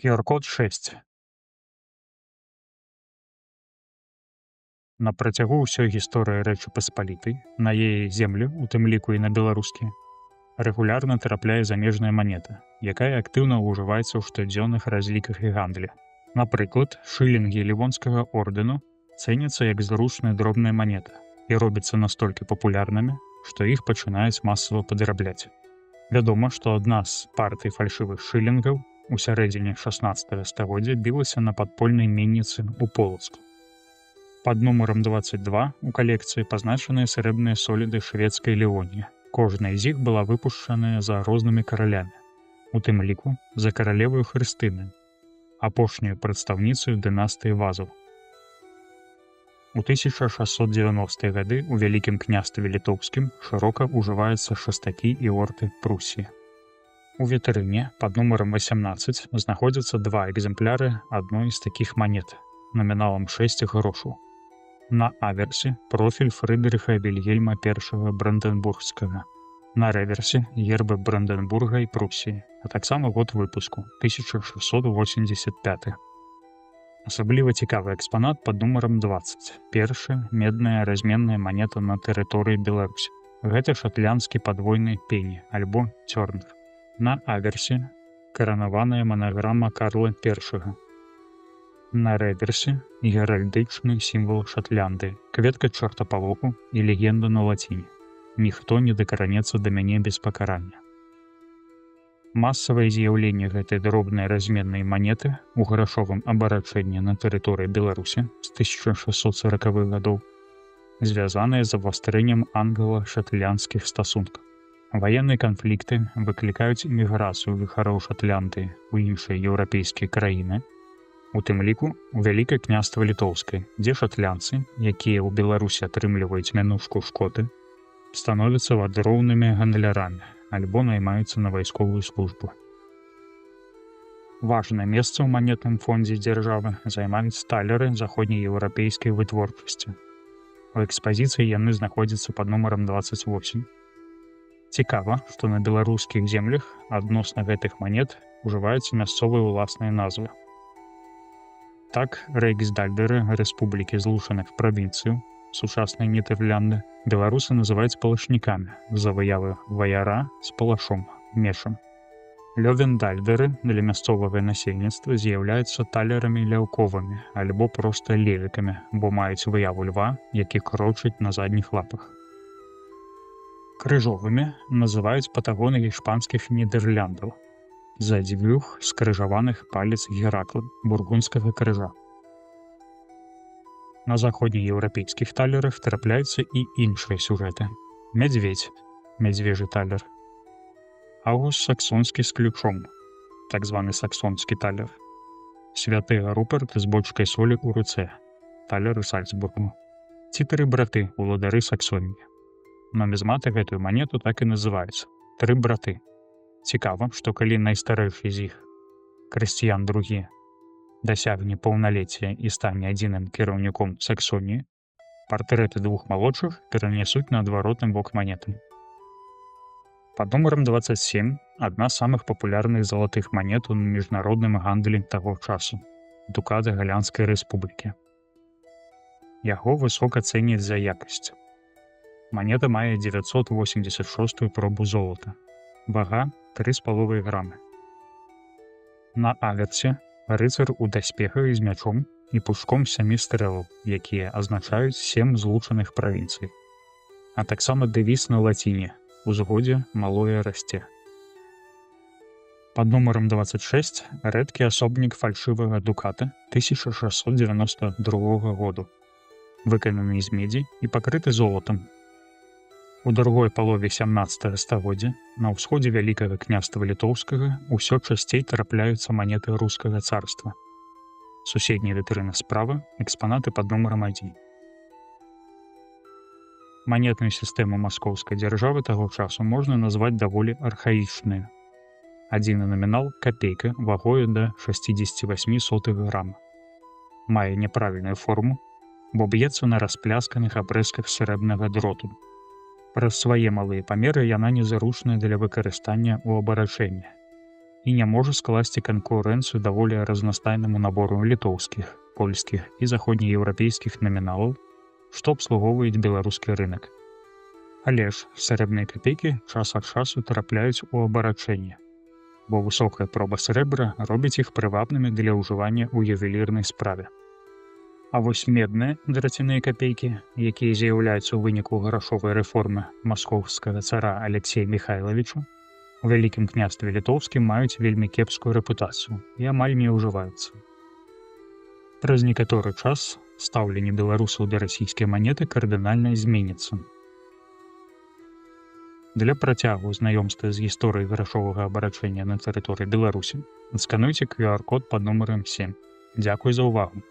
QR-код 6. На працягу ўсёй гісторыі Рэчы Паспалітай на яе землю, у тым ліку і на беларускія, рэгулярна трапляе замежная манета, якая актыўна ўжываецца ў штодзённых разліках і гандлі. Напрыклад, шылінгі лівонскага ордэну цэняцца як зручная дробная манета і робяцца настолькі папулярнымі, што іх пачынаюць масава падрабляць. Вядома, што адна з партый фальшывых шылінгаў у сярэдзіне 16 стагоддзя білася на падпольнай менніцы ў Полацку. Пад нумарам 22 у калекцыі пазначаныя срэбныя соліды шведскай Леоніі. Кожная з іх была выпушчаная за рознымі каралямі, у тым ліку за каралеваю Хрыстыны, апошнюю прадстаўніцаю дынастыі Вазаў. У 1690-е гады ў Вялікім княстве Літоўскім шырока ўжываюцца шастакі і орты Прусіі. У вітрыне пад нумарам 18 знаходзяцца два экземпляры адной з такіх манет наміналам 6 грошаў. На аверсе профіль Фрыдрыха Вільгельма I Бранденбургскага. На рэверсе гербы Бранденбурга і Прусіі, а таксама год выпуску 1685. Асабліва цікавы экспанат пад нумарам 20. Першая медная разменная манета на тэрыторыі Беларусі. Гэта шатландскі падвойны пені альбо цёрнер. На аверсе каранаваная манаграма Карла I. На рэверсе геральдычны сімвал Шатландыі, кветка чартапалоху і легенда на лаціне. Ніхто не дакаранецца да мяне без пакарання. Масавае з'яўленне гэтай дробнай разменнай манеты ў грашовым абарачэнні на тэрыторыі Беларусі з 1640-х гадоў звязанае з абвастрэннем англа-шатландскіх стасункаў. Ваенныя канфлікты выклікаюць эміграцыю жыхароў Шатландыі ў іншыя еўрапейскія краіны, у тым ліку у Вялікае княства Літоўскае, дзе шатландцы, якія ў Беларусі атрымліваюць мянушку шкоты, становяцца вандроўнымі гандлярамі альбо наймаюцца на вайсковую службу. Важнае месца ў манетным фондзе дзяржавы займаюць талеры заходнееўрапейскай вытворчасці. У экспазіцыі яны знаходзяцца пад нумарам 28. Цікава, што на беларускіх землях адносна гэтых манет ужываюцца мясцовыя ўласныя назвы. Так, рэйксдальдеры Рэспублікі Злучаных Правінцыяў, сучаснай Нідерланды, беларусы называюць палашнікамі за выявы ваяра з палашом, мешам. Лёвендальдеры для мясцовага насельніцтва з'яўляюцца талерамі ляўковымі альбо проста левікамі, бо маюць выяву льва, які крочыць на задніх лапах. Крыжовымі называюць патагоны іспанскіх Нідерландаў за дзвюх скрыжаваных палец Геракла бургундскага крыжа. На заходнееўрапейскіх талерах трапляюцца і іншыя сюжэты. Мядзведзь, мядзвежы талер. Аўгуст-саксонскі з ключом, так званы саксонскі талер. Святы Руперт з бочкай солі ў руцэ, талер у Сальцбургу. Ці тры браты, уладары Саксоніі. Нумізматы гэтую манету так і называюць – тры браты. Цікава, што калі найстарэйшы з іх, Крысціян II, дасягне паўналецця і стане адзіным кіраўніком Саксоніі, партрэты двух малодшых перанясуць на адваротны бок манеты. Пад нумарам 27 адна з самых папулярных залатых манет у міжнародным гандлі таго часу – дукат Галандскай Рэспублікі. Яго высока цэняць за якасць. Манета мае 986-ю пробу золата. Вага 3,5 грамы. На аверсе рыцар у даспехах з мячом і пушком 7 стрэлаў, якія азначаюць 7 злучаных правінцый. А таксама дэвіз на лаціне «Узгодзе малое расце». Пад нумарам 26 рэдкі асобнік фальшывага дуката 1692 году, выкананы з медзі і пакрыты золатам. У другой палове 17 стагоддзя на ўсходзе Вялікага княства Літоўскага ўсё часцей трапляюцца манеты рускага царства. Суседняя вітрына справа – экспанаты пад нумарам 1. Манетную сістэму маскоўскай дзяржавы таго часу можна назваць даволі архаічнаю. Адзіны намінал – капейка вагою да 68 грама. Мае няправільную форму, бо б'ецца на расплясканых абрэзках срэбнага дроту. Праз свае малыя памеры яна незручная для выкарыстання ў абарачэнні. і не можа скласці канкурэнцыю даволі разнастайнаму набору літоўскіх, польскіх і заходнееўрапейскіх наміналаў, што абслугоўваюць беларускі рынак. Але ж срэбныя капейкі час ад часу трапляюць у абарачэнне, бо высокая проба срэбра робіць іх прывабнымі для ўжывання ў ювелірнай справе. А вось медныя драцяныя капейкі, якія з'яўляюцца ў выніку грашовай рэформы маскоўскага цара Алексея Михайловича, у Вялікім княстве літоўскім маюць вельмі кепскую рэпутацыю і амаль не ўжываюцца. Праз некаторы час стаўленне беларусаў да расійскай манеты кардынальна зменіцца. Для працягу знаёмства з гісторыяй грашовага абарачэння на тэрыторыі Беларусі скануйце QR-код пад нумарам 7. Дзякуй за ўвагу!